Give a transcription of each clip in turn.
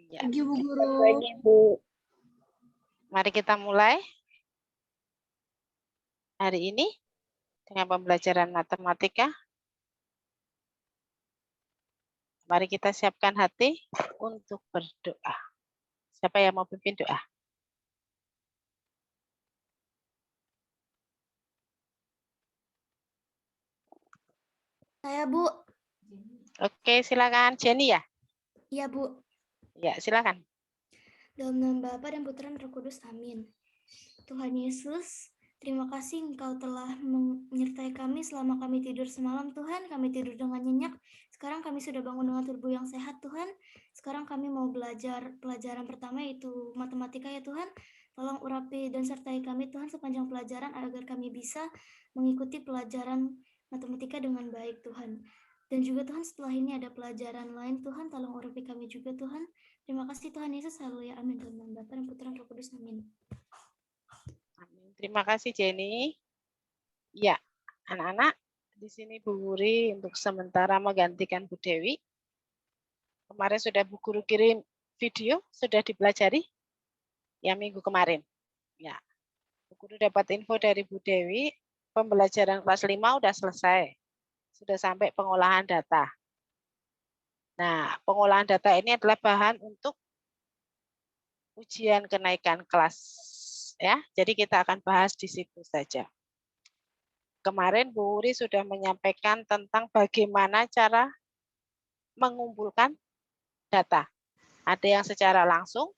Ya. Pagi, Bu Guru. Pagi, Bu. Mari kita mulai hari ini dengan pembelajaran matematika. Mari kita siapkan hati untuk berdoa. Siapa yang mau pimpin doa? Saya, Bu. Oke, silakan. Jenny ya? Iya, Bu. Ya, silakan. Dalam nama Bapa dan Putra dan Roh Kudus, amin. Tuhan Yesus, terima kasih Engkau telah menyertai kami selama kami tidur semalam, Tuhan. Kami tidur dengan nyenyak. Sekarang kami sudah bangun dengan tubuh yang sehat, Tuhan. Sekarang kami mau belajar pelajaran pertama, yaitu matematika, ya Tuhan. Tolong urapi dan sertai kami, Tuhan, sepanjang pelajaran agar kami bisa mengikuti pelajaran matematika dengan baik, Tuhan. Dan juga Tuhan, setelah ini ada pelajaran lain, Tuhan, tolong urapi kami juga, Tuhan. Terima kasih Tuhan Yesus, haleluya, amin. Dalam nama Bapa dan Putra dan Roh Kudus, amin. Amin. Terima kasih Jenny. Ya, anak-anak, di sini Bu Wuri untuk sementara menggantikan Bu Dewi. Kemarin sudah Bu Guru kirim video, sudah dipelajari? Ya, minggu kemarin. Ya, Bu Guru dapat info dari Bu Dewi, pembelajaran kelas 5 sudah selesai. Sudah sampai pengolahan data. Nah, pengolahan data ini adalah bahan untuk ujian kenaikan kelas. Ya, jadi kita akan bahas di situ saja. Kemarin Bu Wuri sudah menyampaikan tentang bagaimana cara mengumpulkan data. Ada yang secara langsung,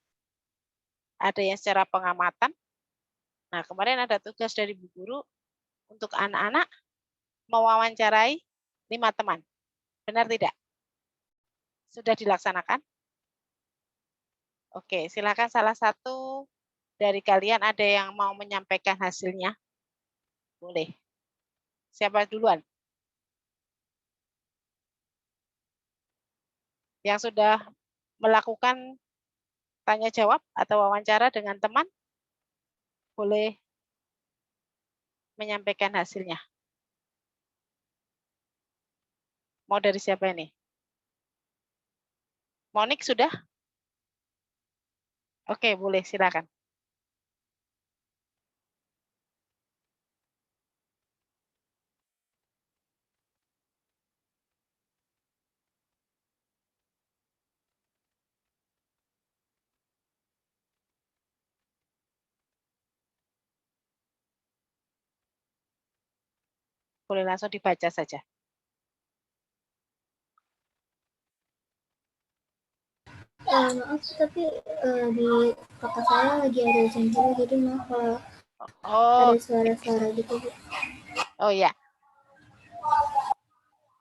ada yang secara pengamatan. Nah, kemarin ada tugas dari Bu Guru untuk anak-anak mewawancarai 5 teman. Benar tidak? Sudah dilaksanakan? Oke, silakan salah satu dari kalian ada yang mau menyampaikan hasilnya? Boleh. Siapa duluan? Yang sudah melakukan tanya jawab atau wawancara dengan teman? Boleh menyampaikan hasilnya. Mau dari siapa ini? Monik sudah? Oke, boleh, silakan. Boleh langsung dibaca saja. Maaf, tapi di kakak saya lagi ada ujian juga, jadi maaf kalau ada suara-suara gitu. Oh ya,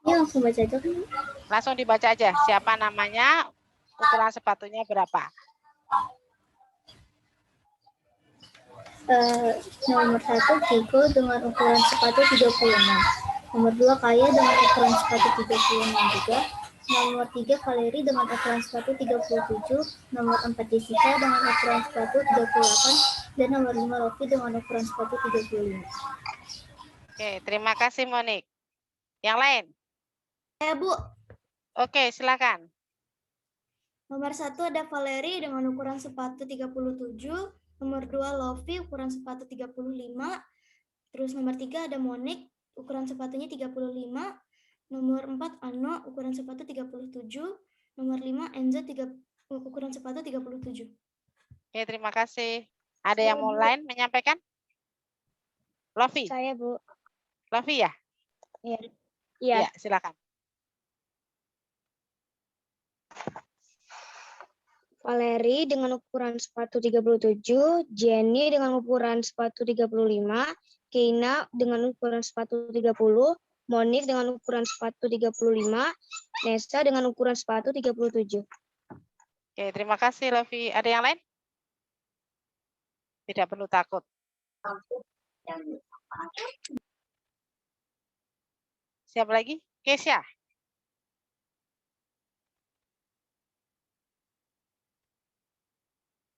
Ini langsung baca aja kan? langsung dibaca aja. Siapa namanya, ukuran sepatunya berapa? Nomor 1, Kiko dengan ukuran sepatu 36. Nomor 2, Kaya dengan ukuran sepatu 36 juga. Nomor 3, Valeri dengan ukuran sepatu 37. Nomor 4, Jessica dengan ukuran sepatu 38. Dan nomor 5, Lofi dengan ukuran sepatu 35. Oke, terima kasih Monik. Yang lain? Bu. Oke, silakan. Nomor 1 ada Valeri dengan ukuran sepatu 37. Nomor 2, Lofi ukuran sepatu 35. Terus nomor 3 ada Monik, ukuran sepatunya 35. Nomor 4 Ano, ukuran sepatu 37. Nomor 5 Enzo, ukuran sepatu 37. Oke, terima kasih. Ada yang mau lain menyampaikan? Lofi? Saya, Bu. Lofi ya? Iya. Iya, silakan. Valeri dengan ukuran sepatu 37, Jenny dengan ukuran sepatu 35, Keina dengan ukuran sepatu 30, Monik dengan ukuran sepatu 35, Nesa dengan ukuran sepatu 37. Oke, terima kasih Lofi. Ada yang lain? Tidak perlu takut. Siapa lagi? Kesia.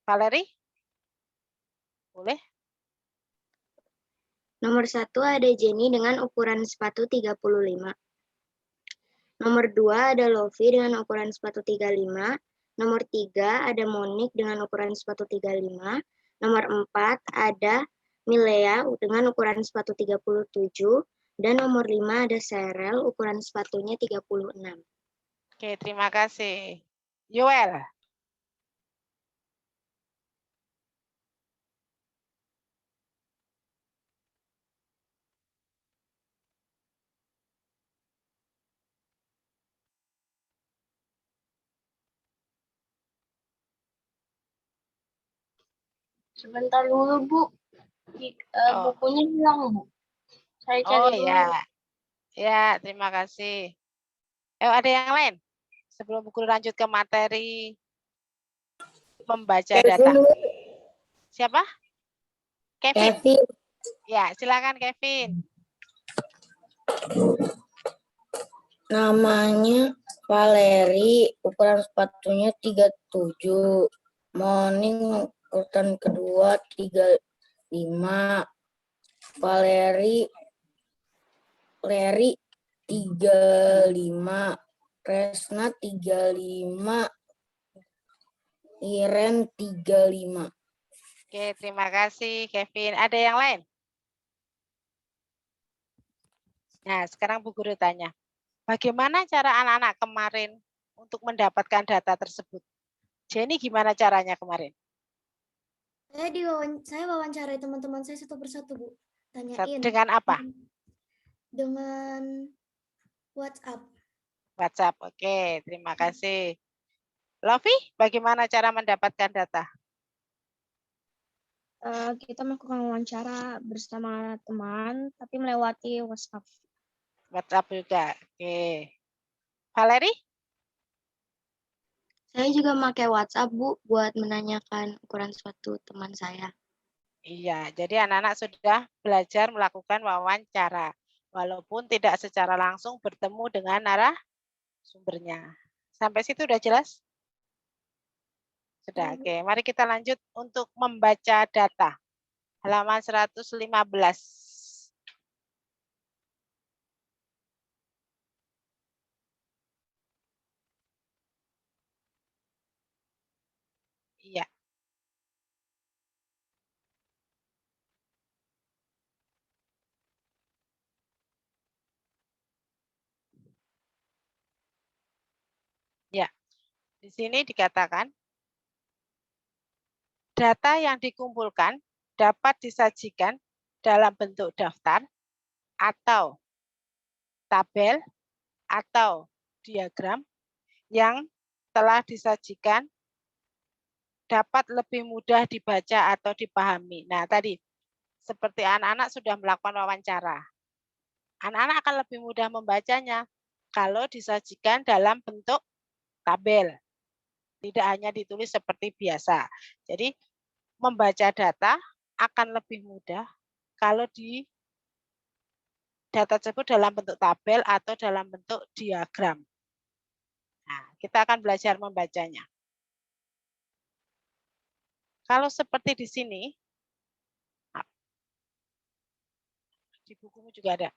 Valeri? Boleh? Nomor 1 ada Jenny dengan ukuran sepatu 35. Nomor 2 ada Lofi dengan ukuran sepatu 35. Nomor 3 ada Monik dengan ukuran sepatu 35. Nomor 4 ada Milea dengan ukuran sepatu 37. Dan nomor 5 ada Serel ukuran sepatunya 36. Oke, terima kasih. Yoel. Sebentar dulu, Bu. Oh. Bukunya hilang, Bu. Saya cari Oh dulu. ya. Ya, terima kasih. Ada yang lain? Sebelum Bu Guru lanjut ke materi membaca data. Siapa? Kevin. Ya, silakan Kevin. Namanya Valeri, ukuran sepatunya 37. Morning urutan kedua 35. Valeri 35. Resna 35. Iren 35. Oke, terima kasih Kevin. Ada yang lain? Nah, sekarang Bu Guru tanya. Bagaimana cara anak-anak kemarin untuk mendapatkan data tersebut? Jenny gimana caranya kemarin? Saya wawancarai teman-teman saya satu persatu, Bu. Tanyain. Dengan apa? Dengan WhatsApp. WhatsApp, oke. Terima kasih. Lovi, bagaimana cara mendapatkan data? Kita melakukan wawancara bersama teman, tapi melewati WhatsApp. WhatsApp juga, oke. Valeri? Saya juga pakai WhatsApp, Bu, buat menanyakan ukuran sepatu teman saya. Iya, jadi anak-anak sudah belajar melakukan wawancara. Walaupun tidak secara langsung bertemu dengan narasumbernya. Sampai situ udah jelas? Sudah, oke. Mari kita lanjut untuk membaca data. Halaman 115. Iya. Ya, di sini dikatakan data yang dikumpulkan dapat disajikan dalam bentuk daftar atau tabel atau diagram yang telah disajikan dapat lebih mudah dibaca atau dipahami. Nah, tadi seperti anak-anak sudah melakukan wawancara. Anak-anak akan lebih mudah membacanya kalau disajikan dalam bentuk tabel. Tidak hanya ditulis seperti biasa. Jadi, membaca data akan lebih mudah kalau di data tersebut dalam bentuk tabel atau dalam bentuk diagram. Nah, kita akan belajar membacanya. Kalau seperti di sini, di bukumu juga ada.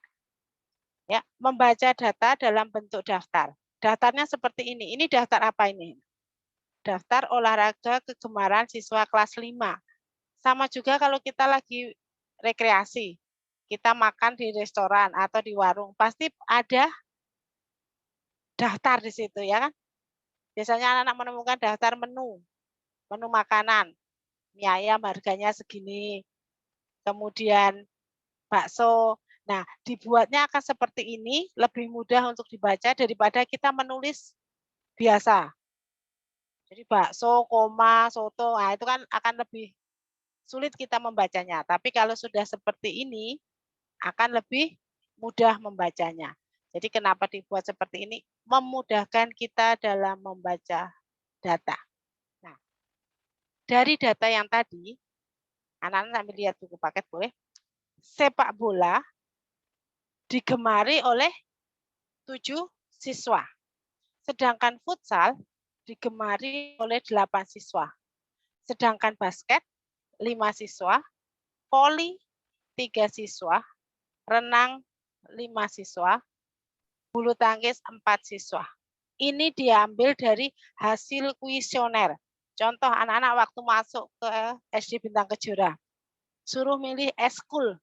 Ya, membaca data dalam bentuk daftar. Daftarnya seperti ini. Ini daftar apa ini? Daftar olahraga kegemaran siswa kelas 5. Sama juga kalau kita lagi rekreasi. Kita makan di restoran atau di warung, pasti ada daftar di situ ya kan? Biasanya anak-anak menemukan daftar menu makanan. Mie ayam harganya segini. Kemudian bakso. Nah, dibuatnya akan seperti ini, lebih mudah untuk dibaca daripada kita menulis biasa. Jadi bakso, koma, soto, nah itu kan akan lebih sulit kita membacanya. Tapi kalau sudah seperti ini, akan lebih mudah membacanya. Jadi kenapa dibuat seperti ini? Memudahkan kita dalam membaca data. Nah, dari data yang tadi, anak-anak sambil lihat buku paket boleh. Sepak bola digemari oleh 7 siswa. Sedangkan futsal digemari oleh 8 siswa. Sedangkan basket 5 siswa, voli 3 siswa, renang 5 siswa, bulu tangkis 4 siswa. Ini diambil dari hasil kuesioner. Contoh anak-anak waktu masuk ke SD Bintang Kejora. Suruh milih eskul,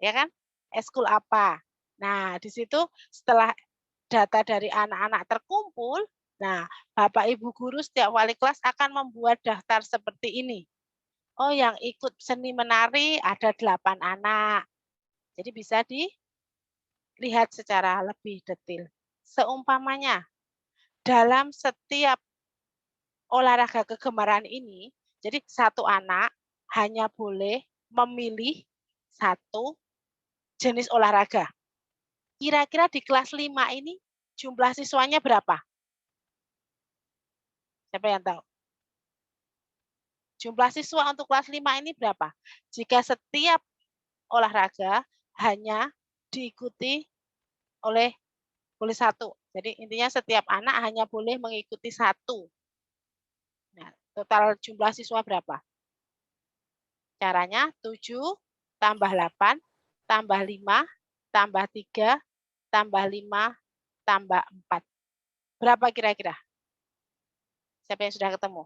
ya kan? Eskul apa? Nah, di situ setelah data dari anak-anak terkumpul, nah, Bapak Ibu guru setiap wali kelas akan membuat daftar seperti ini. Oh, yang ikut seni menari ada 8 anak. Jadi bisa dilihat secara lebih detail. Seumpamanya, dalam setiap olahraga kegemaran ini, jadi satu anak hanya boleh memilih satu jenis olahraga. Kira-kira di kelas 5 ini jumlah siswanya berapa? Siapa yang tahu? Jumlah siswa untuk kelas 5 ini berapa? Jika setiap olahraga hanya diikuti oleh satu. Jadi intinya setiap anak hanya boleh mengikuti satu. Nah, total jumlah siswa berapa? Caranya 7 tambah 8 tambah 5 tambah 3 tambah 5 tambah 4. Berapa kira-kira? Siapa yang sudah ketemu?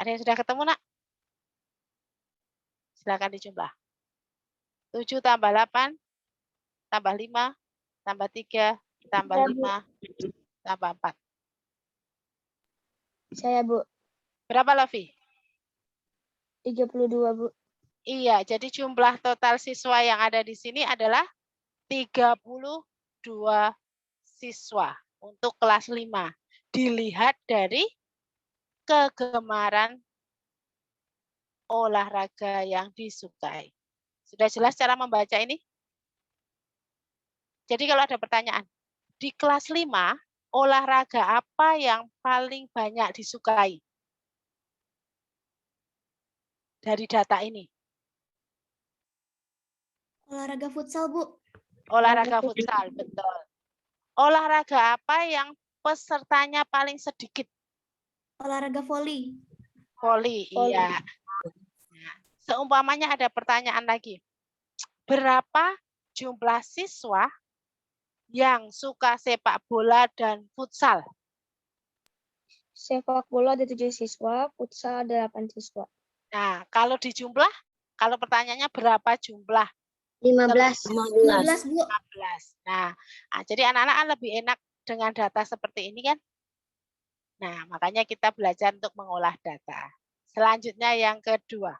Ada yang sudah ketemu, Nak? Silakan dijumlah. 7 tambah 8 tambah 5 tambah 3 tambah 5 tambah 4. Saya, Bu. Berapa, Lofi? 32, Bu. Iya, jadi jumlah total siswa yang ada di sini adalah 32 siswa untuk kelas 5. Dilihat dari kegemaran olahraga yang disukai. Sudah jelas cara membaca ini? Jadi kalau ada pertanyaan, di kelas 5, olahraga apa yang paling banyak disukai? Dari data ini. Olahraga futsal, Bu. Olahraga futsal, betul. Olahraga apa yang pesertanya paling sedikit? Olahraga voli. Voli, iya. Nah, seumpamanya ada pertanyaan lagi. Berapa jumlah siswa yang suka sepak bola dan futsal? Sepak bola ada 7 siswa, futsal ada 8 siswa. Nah, kalau dijumlah, kalau pertanyaannya berapa jumlah? 15. 15, Bu. 15. Nah, jadi anak-anak kan lebih enak dengan data seperti ini kan? Nah, makanya kita belajar untuk mengolah data. Selanjutnya yang kedua.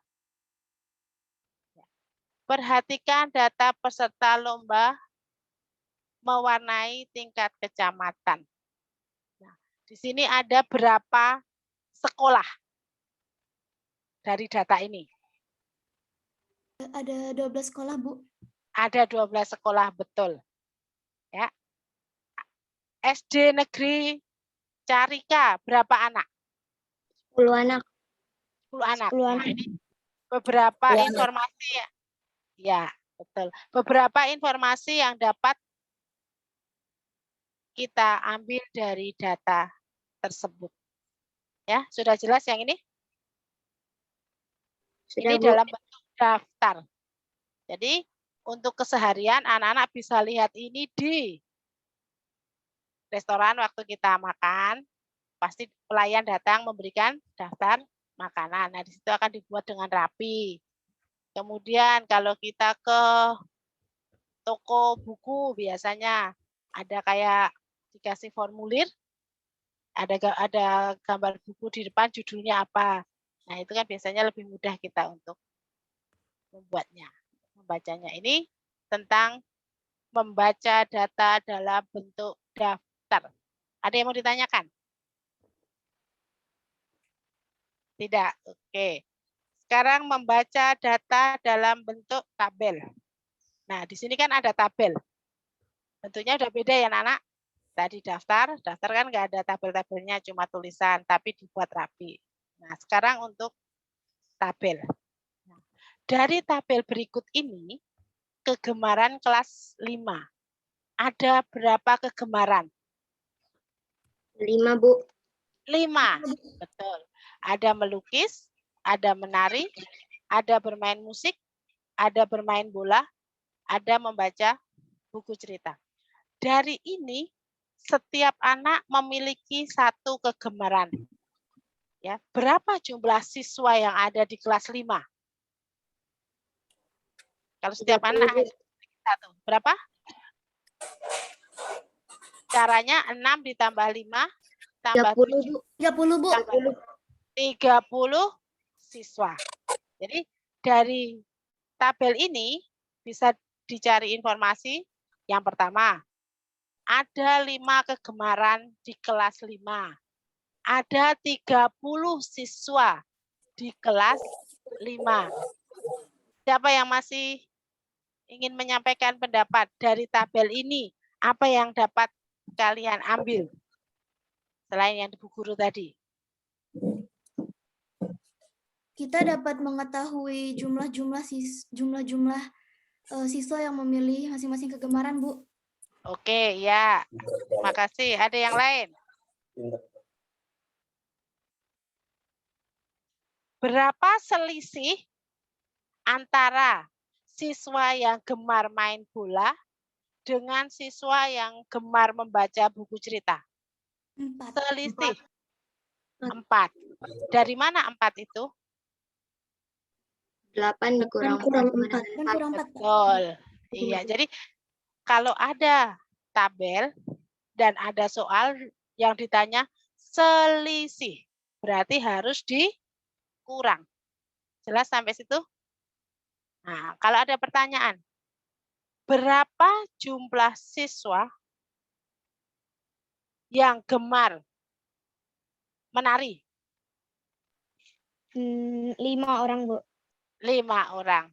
Perhatikan data peserta lomba mewarnai tingkat kecamatan. Nah, di sini ada berapa sekolah dari data ini? Ada 12 sekolah, Bu. Ada 12 sekolah, betul. Ya. SD Negeri Carika, berapa anak? 10 anak. 10 anak. 10 Nah, anak. ini beberapa 10 anak. informasi ya. Ya, betul. Beberapa informasi yang dapat kita ambil dari data tersebut. Ya, sudah jelas yang ini? Sudah, Ini Bu. dalam bentuk daftar. Jadi, untuk keseharian anak-anak bisa lihat ini di restoran waktu kita makan. Pasti pelayan datang memberikan daftar makanan. Nah, di situ akan dibuat dengan rapi. Kemudian kalau kita ke toko buku biasanya ada kayak dikasih formulir, ada gambar buku di depan judulnya apa. Nah, itu kan biasanya lebih mudah kita untuk membuatnya, membacanya. Ini tentang membaca data dalam bentuk daftar. Ada yang mau ditanyakan? Tidak. Oke. Sekarang membaca data dalam bentuk tabel. Nah, di sini kan ada tabel. Bentuknya udah beda ya, anak-anak. Tadi daftar kan nggak ada tabel-tabelnya, cuma tulisan, tapi dibuat rapi. Nah, sekarang untuk tabel. Dari tabel berikut ini, kegemaran kelas 5. ada berapa kegemaran? 5, Bu. 5. Betul. Ada melukis, ada menari, ada bermain musik, ada bermain bola, ada membaca buku cerita. Dari ini, setiap anak memiliki satu kegemaran. Ya, berapa jumlah siswa yang ada di kelas 5? Kalau setiap 30, anak Bu. hanya satu. Berapa? Caranya 6 ditambah 5 tambah 30, 7. Bu. 30, Bu. 30 siswa. Jadi dari tabel ini bisa dicari informasi. Yang pertama, ada 5 kegemaran di kelas 5. Ada 30 siswa di kelas 5. Siapa yang masih ingin menyampaikan pendapat dari tabel ini? Apa yang dapat kalian ambil? Selain yang di buku guru tadi. Kita dapat mengetahui jumlah-jumlah siswa yang memilih masing-masing kegemaran, Bu. Oke, ya. Terima kasih. Ada yang lain? Berapa selisih antara siswa yang gemar main bola dengan siswa yang gemar membaca buku cerita? 4. Selisih 4. Dari mana 4 itu? 8 dikurang 4. Dan kurang 4. Betul. Iya, jadi kalau ada tabel dan ada soal yang ditanya selisih, berarti harus dikurang. Jelas sampai situ? Nah, kalau ada pertanyaan, berapa jumlah siswa yang gemar menari? 5 orang, Bu. 5 orang.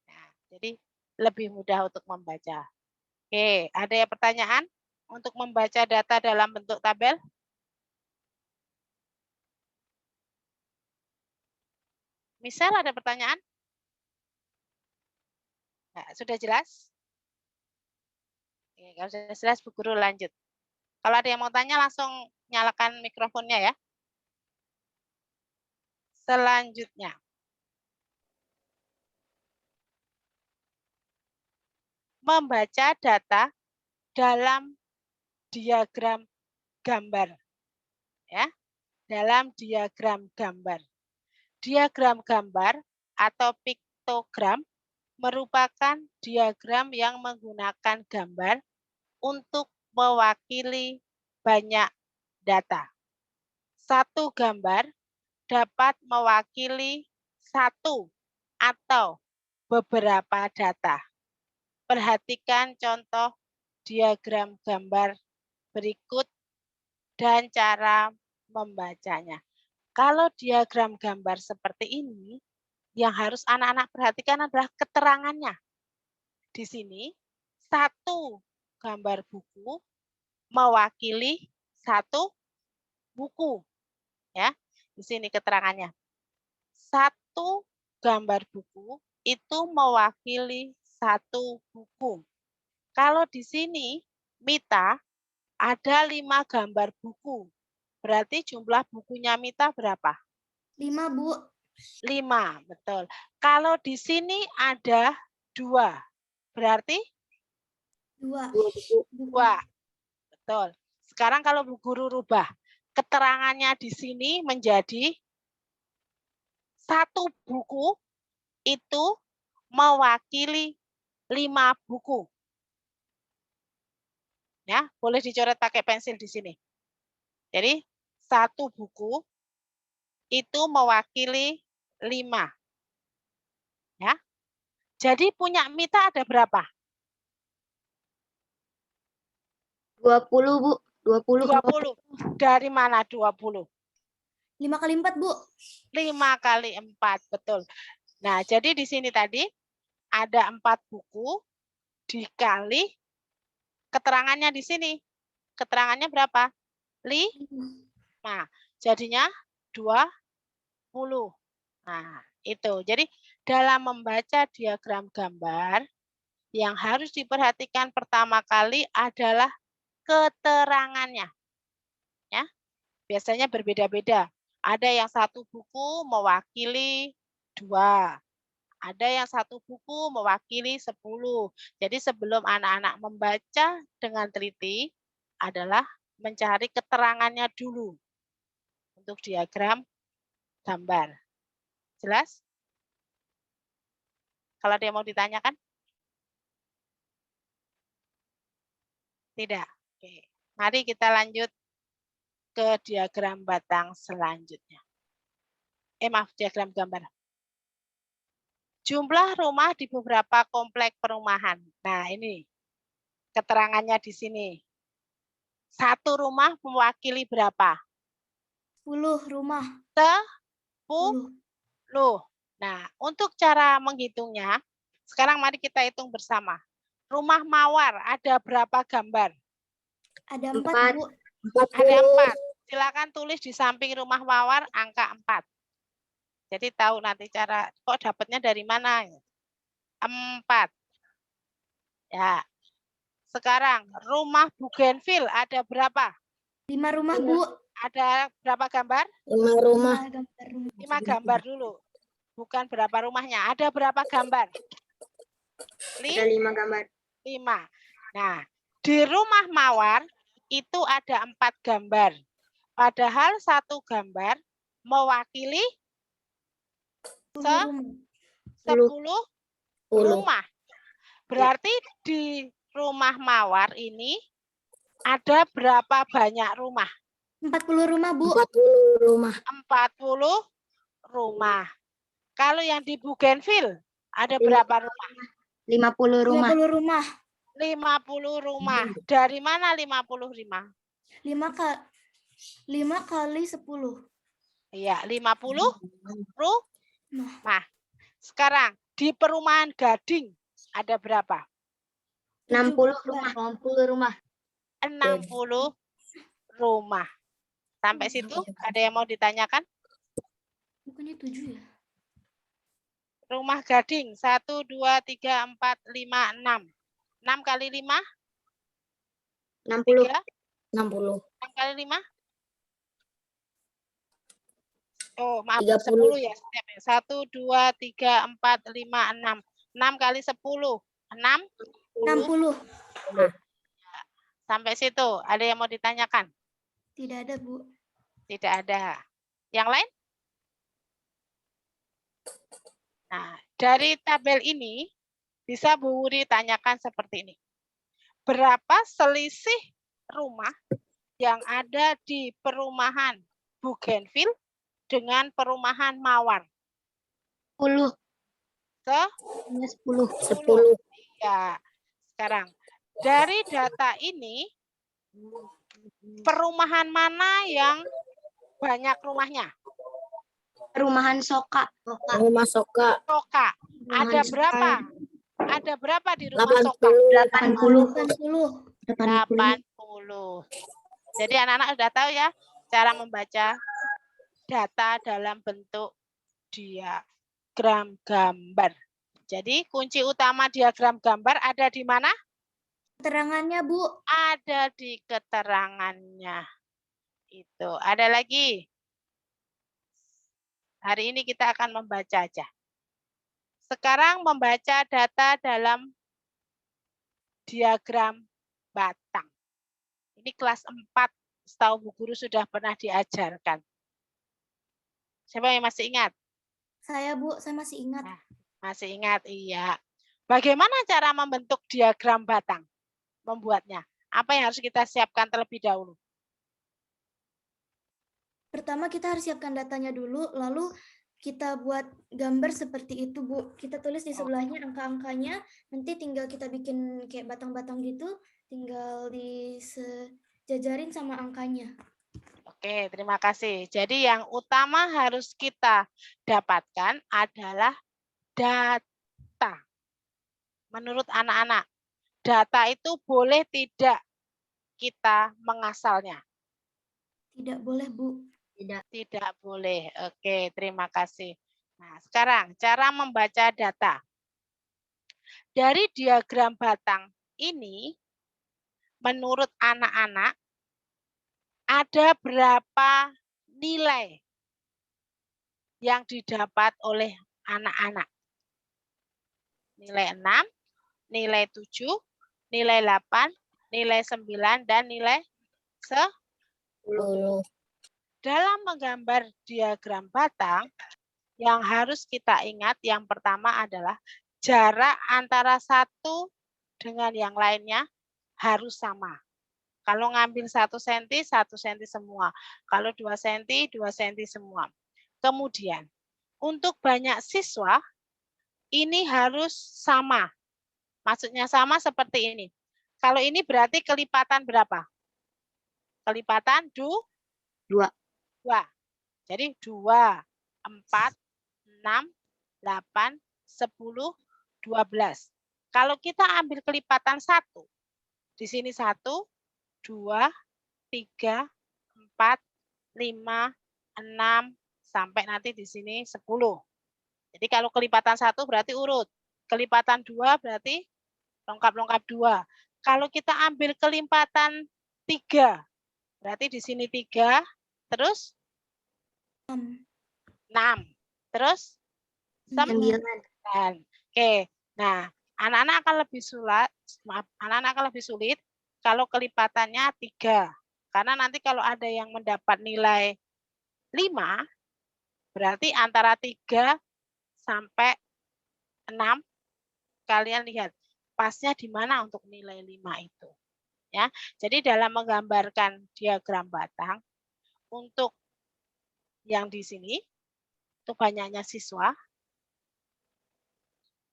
Nah, jadi lebih mudah untuk membaca. Oke, ada yang pertanyaan untuk membaca data dalam bentuk tabel? Misal ada pertanyaan? Nah, sudah jelas? Oke, kalau sudah jelas, Bu Guru lanjut. Kalau ada yang mau tanya, langsung nyalakan mikrofonnya ya. Selanjutnya. Membaca data dalam diagram gambar. Ya, dalam diagram gambar. Diagram gambar atau piktogram merupakan diagram yang menggunakan gambar untuk mewakili banyak data. Satu gambar dapat mewakili satu atau beberapa data. Perhatikan contoh diagram gambar berikut dan cara membacanya. Kalau diagram gambar seperti ini, yang harus anak-anak perhatikan adalah keterangannya. Di sini, satu gambar buku mewakili satu buku. Ya, di sini keterangannya. Satu gambar buku itu mewakili satu buku. Kalau di sini, Mita, ada 5 gambar buku. Berarti jumlah bukunya Mita berapa? 5, Bu. 5, betul. Kalau di sini ada 2, berarti 2. 2, betul. Sekarang kalau Bu Guru rubah, keterangannya di sini menjadi satu buku itu mewakili 5 buku. Ya, boleh dicoret pakai pensil di sini. Jadi, satu buku itu mewakili 5. Ya. Jadi punya Mita ada berapa? 20, Bu. 20. 20. Dari mana 20? 5 kali 4, Bu. 5 kali 4, betul. Nah, jadi di sini tadi ada 4 buku dikali keterangannya di sini. Keterangannya berapa? 5. Jadinya 20. Nah, itu. Jadi dalam membaca diagram gambar, Yang harus diperhatikan pertama kali adalah keterangannya. Ya, biasanya berbeda-beda. Ada yang satu buku mewakili 2. Ada yang satu buku mewakili 10. Jadi sebelum anak-anak membaca dengan teliti adalah mencari keterangannya dulu untuk diagram gambar. Jelas? Kalau ada yang mau ditanyakan? Tidak. Oke. Mari kita lanjut ke diagram batang selanjutnya. Maaf, diagram gambar. Jumlah rumah di beberapa komplek perumahan. Nah, ini keterangannya di sini. Satu rumah mewakili berapa? 10 rumah. 10. Nah, untuk cara menghitungnya, sekarang mari kita hitung bersama. Rumah mawar ada berapa gambar? Ada 4, 4. Bu. Ada 4. Silakan tulis di samping rumah mawar angka 4. Jadi tahu nanti cara, kok dapatnya dari mana? 4. Ya. Sekarang, rumah Bougainville ada berapa? 5 rumah, Bu. Ada berapa gambar? 5 rumah. 5 gambar dulu. Bukan berapa rumahnya. Ada berapa gambar? Ada 5 gambar. 5. Nah, di rumah mawar itu ada 4 gambar. Padahal satu gambar mewakili 10 rumah. Berarti di rumah mawar ini ada berapa banyak rumah? 40 rumah, Bu. 40 rumah. 40 rumah. Kalau yang di Bougainville ada berapa rumah? 50 rumah. 50 rumah. 50 rumah. Dari mana 50 rumah? 5 kali 10. Iya, 50 rumah. Sekarang di perumahan Gading ada berapa? 60 rumah. 60 rumah. 60 rumah. Sampai situ ada yang mau ditanyakan? Bukannya 7 ya? Rumah Gading 1, 2, 3, 4, 5, 6. 6 kali 5? 60. 60. 6 kali 5? Oh, maaf, 30. 10 ya. 1, 2, 3, 4, 5, 6. 6 kali 10. 60. Sampai situ. Ada yang mau ditanyakan? Tidak ada, Bu. Tidak ada. Yang lain? Nah, dari tabel ini bisa Bu Wuri tanyakan seperti ini. Berapa selisih rumah yang ada di perumahan Bougainville dengan perumahan Mawar? 10. 10. 10. Ya. Sekarang, dari data ini, perumahan mana yang banyak rumahnya? Perumahan Soka. Rumah Soka. Soka. Ada Perumahan berapa? Ada berapa di rumah Soka? 80. 80. Jadi anak-anak sudah tahu ya cara membaca data dalam bentuk diagram gambar. Jadi kunci utama diagram gambar ada di mana? Keterangannya, Bu. Ada di keterangannya. Itu. Ada lagi? Hari ini kita akan membaca aja. Sekarang membaca data dalam diagram batang. Ini kelas 4, setahu Bu Guru sudah pernah diajarkan. Siapa yang masih ingat? Saya, Bu, saya masih ingat. Nah, masih ingat, iya. Bagaimana cara membentuk diagram batang? Membuatnya. Apa yang harus kita siapkan terlebih dahulu? Pertama kita harus siapkan datanya dulu, lalu kita buat gambar seperti itu, Bu. Kita tulis di sebelahnya angka-angkanya, nanti tinggal kita bikin kayak batang-batang gitu, tinggal disejajarin sama angkanya. Oke, terima kasih. Jadi yang utama harus kita dapatkan adalah data. Menurut anak-anak, data itu boleh tidak kita mengasalnya? Tidak boleh, Bu. Tidak boleh. Oke, terima kasih. Nah, sekarang cara membaca data. Dari diagram batang ini, menurut anak-anak, ada berapa nilai yang didapat oleh anak-anak? Nilai 6, nilai 7, nilai 8, nilai 9, dan nilai 10. Dalam menggambar diagram batang, yang harus kita ingat yang pertama adalah jarak antara satu dengan yang lainnya harus sama. Kalau ngambil 1 cm, 1 cm semua. Kalau 2 cm, 2 cm semua. Kemudian, untuk banyak siswa, ini harus sama. Maksudnya sama seperti ini. Kalau ini berarti kelipatan berapa? Kelipatan 2. Jadi 2, 4, 6, 8, 10, 12. Kalau kita ambil kelipatan 1, di sini 1, 2, 3, 4, 5, 6, sampai nanti di sini 10. Jadi kalau kelipatan 1 berarti urut. Kelipatan 2 berarti lengkap-lengkap 2. Kalau kita ambil kelipatan 3, berarti di sini 3, terus 6. Terus 9. Oke. Nah, anak-anak akan lebih sulit kalau kelipatannya 3. Karena nanti kalau ada yang mendapat nilai 5, berarti antara 3 sampai 6, kalian lihat pasnya di mana untuk nilai 5 itu. Ya. Jadi dalam menggambarkan diagram batang, untuk yang di sini, itu banyaknya siswa,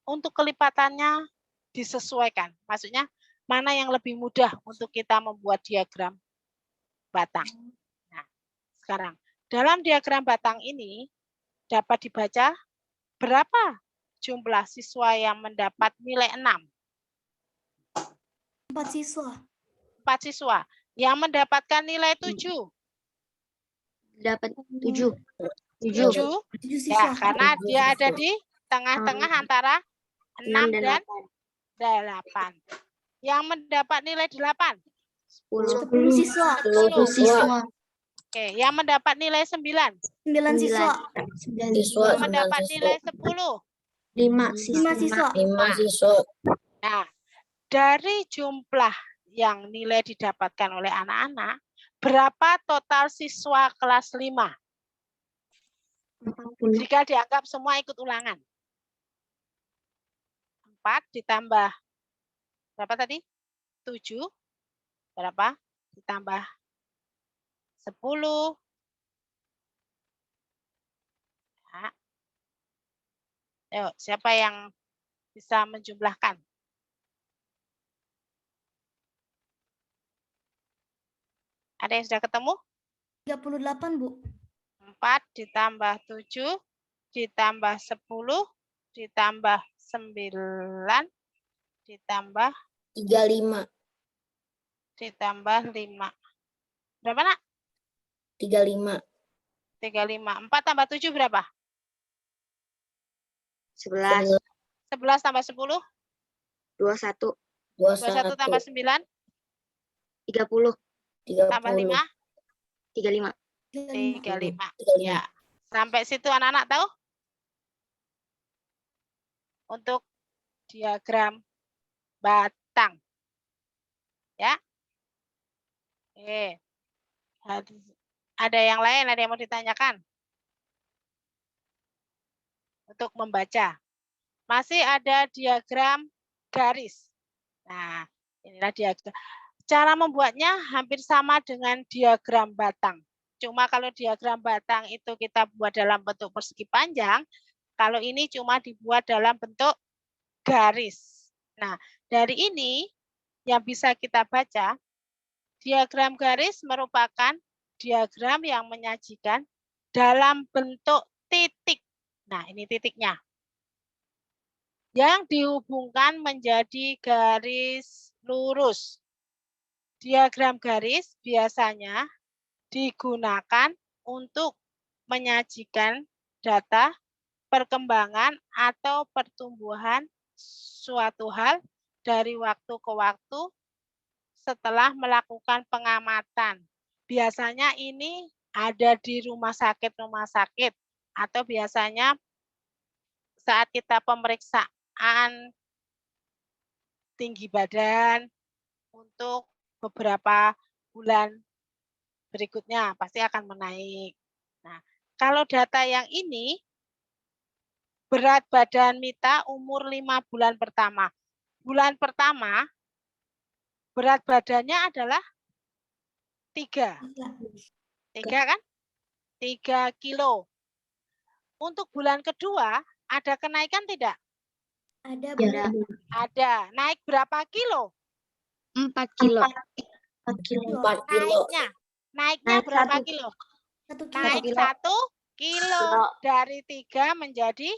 untuk kelipatannya disesuaikan. Maksudnya, mana yang lebih mudah untuk kita membuat diagram batang. Nah, sekarang, dalam diagram batang ini, dapat dibaca berapa jumlah siswa yang mendapat nilai 6? 4 siswa. 4 siswa. Yang mendapatkan nilai 7? Dapat 7. 7. 7 Ya, siswa. karena dia ada di tengah-tengah antara 6 dan 8. Yang mendapat nilai 8? 10 siswa. 10 siswa. Oke, yang mendapat nilai 9? 9 siswa. Siswa Yang mendapat nilai 10? 5 siswa. 5 siswa. Nah, dari jumlah yang nilai didapatkan oleh anak-anak, berapa total siswa kelas 5? Jika dianggap semua ikut ulangan. 4 ditambah berapa tadi? 7. Berapa? Ditambah 10. Nah. Ayo, siapa yang bisa menjumlahkan? Ada yang sudah ketemu? 38, Bu. 4 ditambah 7 ditambah 10 ditambah 9 ditambah 35. ditambah 5. Berapa, Nak? 35. 35. 4 tambah 7 berapa? 11. 11 tambah 10? 21. 21 tambah 9? 30. Tambah 5? 35. 35. Ya. Sampai situ anak-anak tahu? Untuk diagram batang. Ya. Oke. Ada yang lain, ada yang mau ditanyakan? Untuk membaca. Masih ada diagram garis. Nah, inilah diagram. Cara membuatnya hampir sama dengan diagram batang. Cuma kalau diagram batang itu kita buat dalam bentuk persegi panjang, kalau ini cuma dibuat dalam bentuk garis. Nah, dari ini yang bisa kita baca, diagram garis merupakan diagram yang menyajikan dalam bentuk titik. Nah, ini titiknya. Yang dihubungkan menjadi garis lurus. Diagram garis biasanya digunakan untuk menyajikan data perkembangan atau pertumbuhan suatu hal dari waktu ke waktu setelah melakukan pengamatan. Biasanya ini ada di rumah sakit atau biasanya saat kita pemeriksaan tinggi badan untuk beberapa bulan berikutnya pasti akan menaik. Nah, kalau data yang ini berat badan Mita umur 5 bulan pertama. Bulan pertama berat badannya adalah 3. 3 kan? 3 kilo. Untuk bulan kedua ada kenaikan tidak? Ada, Ya. Bu. Ada. Naik berapa kilo? 4 kilo. 4 kilo. 4 kilo. Naiknya Naik berapa 1 kilo? 1 kilo. Naik 1 kilo. Dari 3 menjadi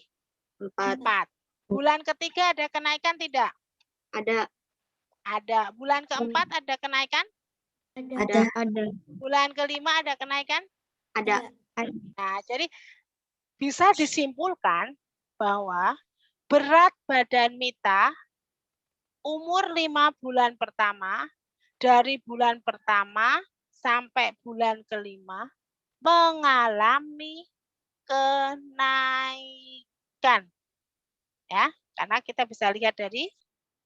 4. 4. Bulan ketiga ada kenaikan tidak? Ada. Ada. Bulan keempat ada kenaikan? Ada. Bulan kelima ada kenaikan? Ada. Nah, jadi bisa disimpulkan bahwa berat badan Mita umur 5 bulan pertama, dari bulan pertama sampai bulan kelima mengalami kenaikan. Ya, karena kita bisa lihat dari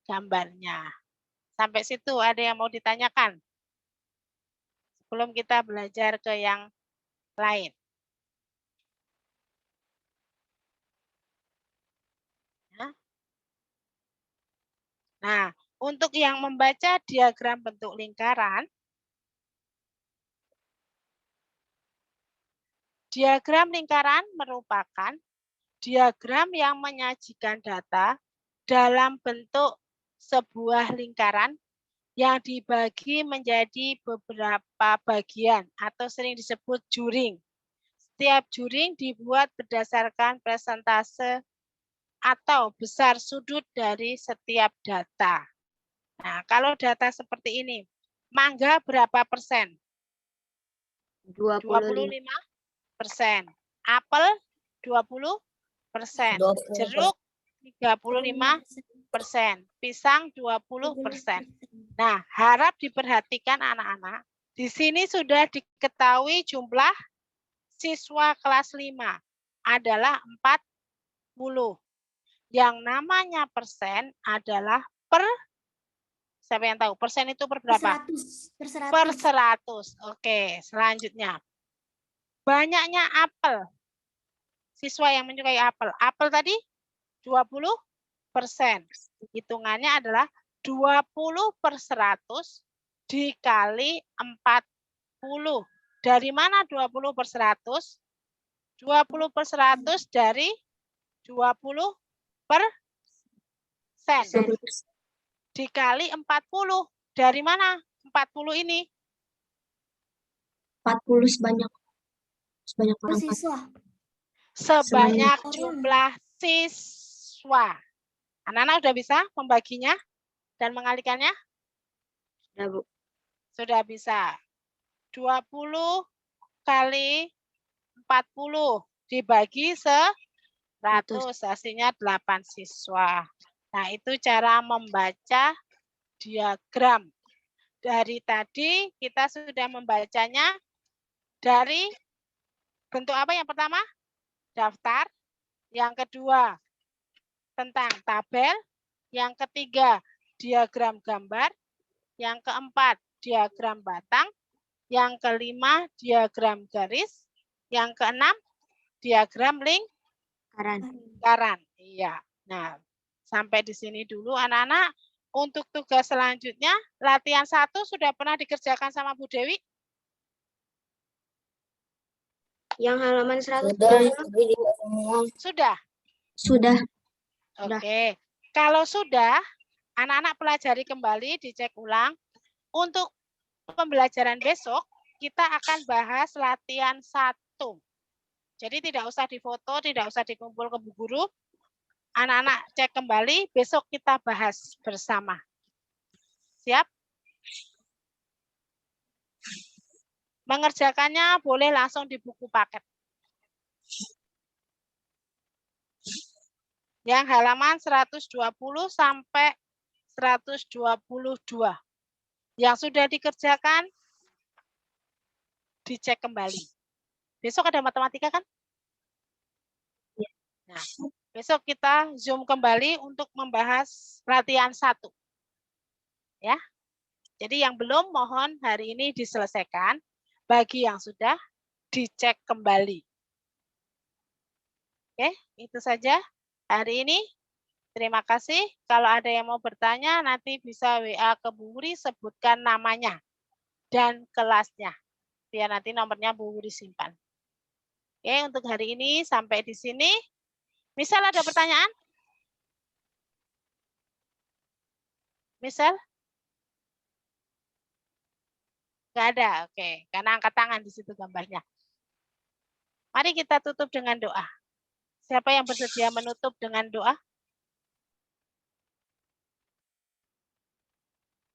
gambarnya. Sampai situ ada yang mau ditanyakan? Sebelum kita belajar ke yang lain. Nah, untuk yang membaca diagram bentuk lingkaran, diagram lingkaran merupakan diagram yang menyajikan data dalam bentuk sebuah lingkaran yang dibagi menjadi beberapa bagian atau sering disebut juring. Setiap juring dibuat berdasarkan persentase atau besar sudut dari setiap data. Nah, kalau data seperti ini, mangga berapa persen? 25%. Apel 20%. 20%. Jeruk 35%. Pisang 20%. Nah, harap diperhatikan anak-anak. Di sini sudah diketahui jumlah siswa kelas 5 adalah 40. Yang namanya persen adalah per, siapa yang tahu? Persen itu per berapa? Per 100. Oke, selanjutnya. Banyaknya apel. Siswa yang menyukai apel. Apel tadi 20%. Hitungannya adalah 20 per 100 dikali 40. Dari mana 20 per 100? 20 per 100 dari 20 persen. Dikali 40. Dari mana 40 ini? 40 sebanyak orang. Siswa. Sebanyak orang. jumlah siswa. Anak-anak sudah bisa membaginya dan mengalikannya? Sudah, Bu. Sudah bisa. 20 kali 40 dibagi 100, hasilnya 8 siswa. Nah, itu cara membaca diagram. Dari tadi kita sudah membacanya dari bentuk apa yang pertama? Daftar. Yang kedua, tentang tabel. Yang ketiga, diagram gambar. Yang keempat, diagram batang. Yang kelima, diagram garis. Yang keenam, diagram lingkaran. Iya. Nah, sampai di sini dulu anak-anak. Untuk tugas selanjutnya, latihan 1 sudah pernah dikerjakan sama Bu Dewi? Yang halaman 100. Sudah? Sudah. Oke. Kalau sudah, anak-anak pelajari kembali, dicek ulang. Untuk pembelajaran besok, kita akan bahas latihan 1. Jadi tidak usah difoto, tidak usah dikumpul ke Bu Guru. Anak-anak cek kembali, besok kita bahas bersama. Siap? Mengerjakannya boleh langsung di buku paket. Yang halaman 120 sampai 122. Yang sudah dikerjakan, dicek kembali. Besok ada matematika kan? Nah, besok kita Zoom kembali untuk membahas latihan 1. Ya. Jadi yang belum mohon hari ini diselesaikan. Bagi yang sudah dicek kembali. Oke, itu saja hari ini. Terima kasih. Kalau ada yang mau bertanya, nanti bisa WA ke Bu Wuri, sebutkan namanya dan kelasnya. Biar nanti nomornya Bu Wuri simpan. Oke, untuk hari ini sampai di sini. Misal ada pertanyaan? Misal? Nggak ada, oke. Karena angkat tangan di situ gambarnya. Mari kita tutup dengan doa. Siapa yang bersedia menutup dengan doa?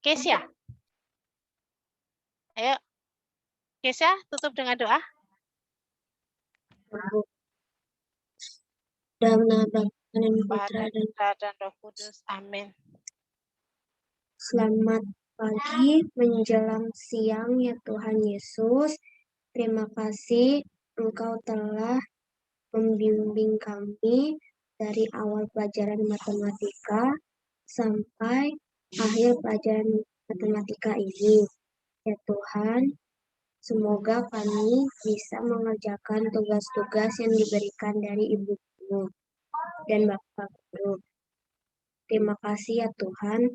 Kesia. Ayo. Kesia, tutup dengan doa. Dan Bapa dan Bapa Putra dan dan Putra dan Roh Kudus. Amin. selamat pagi menjelang siang ya Tuhan Yesus. Terima kasih Engkau telah membimbing kami dari awal pelajaran matematika sampai akhir pelajaran matematika ini. Ya Tuhan, semoga kami bisa mengerjakan tugas-tugas yang diberikan dari Ibu Guru dan Bapak Guru. Terima kasih ya Tuhan.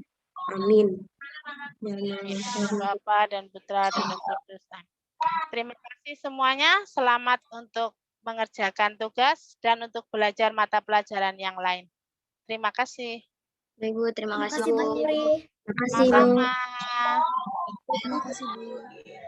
Amin. Bapa dan Putra dan Roh Kudus. Amin. Terima kasih semuanya. Selamat untuk mengerjakan tugas dan untuk belajar mata pelajaran yang lain. Terima kasih. Ibu, terima kasih Bu Bu. Wuri. Terima kasih Bu. Sama-sama. Terima kasih, Bu.